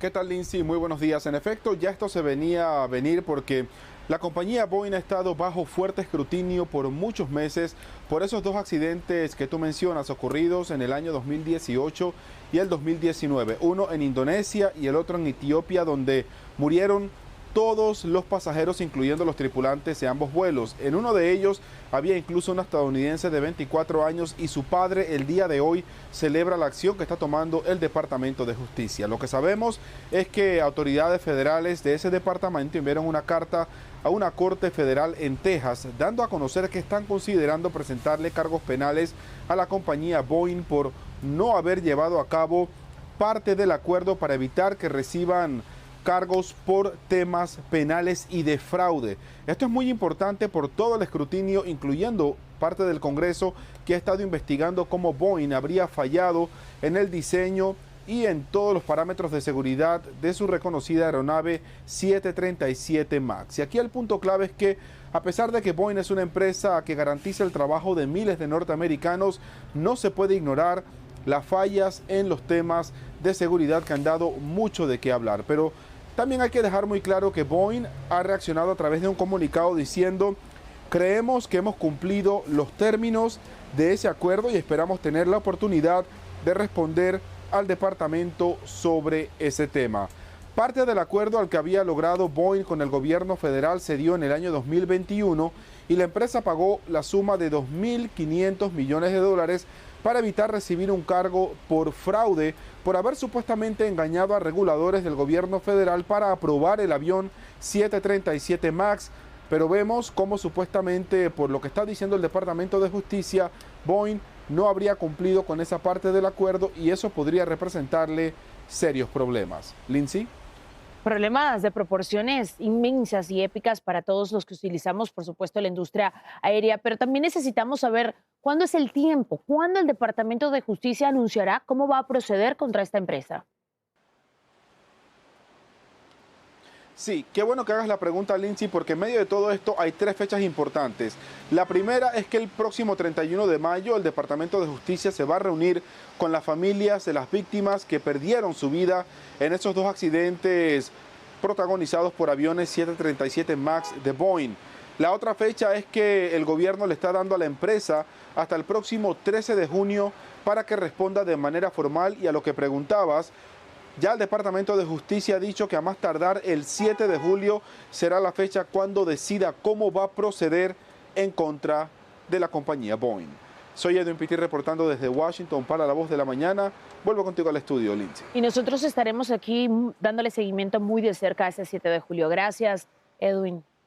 ¿Qué tal, Lindsay? Muy buenos días. En efecto, ya esto se venía a venir porque la compañía Boeing ha estado bajo fuerte escrutinio por muchos meses por esos dos accidentes que tú mencionas ocurridos en el año 2018 y el 2019. Uno en Indonesia y el otro en Etiopía, donde murieron todos los pasajeros, incluyendo los tripulantes de ambos vuelos. En uno de ellos había incluso un estadounidense de 24 años y su padre el día de hoy celebra la acción que está tomando el Departamento de Justicia. Lo que sabemos es que autoridades federales de ese departamento enviaron una carta a una corte federal en Texas, dando a conocer que están considerando presentarle cargos penales a la compañía Boeing por no haber llevado a cabo parte del acuerdo para evitar que reciban cargos por temas penales y de fraude. Esto es muy importante por todo el escrutinio, incluyendo parte del Congreso, que ha estado investigando cómo Boeing habría fallado en el diseño y en todos los parámetros de seguridad de su reconocida aeronave 737 MAX. Y aquí el punto clave es que, a pesar de que Boeing es una empresa que garantiza el trabajo de miles de norteamericanos, no se puede ignorar las fallas en los temas de seguridad que han dado mucho de qué hablar. Pero también hay que dejar muy claro que Boeing ha reaccionado a través de un comunicado diciendo: creemos que hemos cumplido los términos de ese acuerdo y esperamos tener la oportunidad de responder al departamento sobre ese tema. Parte del acuerdo al que había logrado Boeing con el gobierno federal se dio en el año 2021 y la empresa pagó la suma de 2.500 millones de dólares para evitar recibir un cargo por fraude por haber supuestamente engañado a reguladores del gobierno federal para aprobar el avión 737 MAX. Pero vemos cómo supuestamente, por lo que está diciendo el Departamento de Justicia, Boeing no habría cumplido con esa parte del acuerdo y eso podría representarle serios problemas. Lindsay. Problemas de proporciones inmensas y épicas para todos los que utilizamos, por supuesto, la industria aérea, pero también necesitamos saber cuándo es el tiempo, cuándo el Departamento de Justicia anunciará cómo va a proceder contra esta empresa. Sí, qué bueno que hagas la pregunta, Lindsay, porque en medio de todo esto hay tres fechas importantes. La primera es que el próximo 31 de mayo el Departamento de Justicia se va a reunir con las familias de las víctimas que perdieron su vida en esos dos accidentes protagonizados por aviones 737 MAX de Boeing. La otra fecha es que el gobierno le está dando a la empresa hasta el próximo 13 de junio para que responda de manera formal. Y a lo que preguntabas, ya el Departamento de Justicia ha dicho que a más tardar el 7 de julio será la fecha cuando decida cómo va a proceder en contra de la compañía Boeing. Soy Edwin Pitti reportando desde Washington para La Voz de la Mañana. Vuelvo contigo al estudio, Lindsay. Y nosotros estaremos aquí dándole seguimiento muy de cerca a ese 7 de julio. Gracias, Edwin.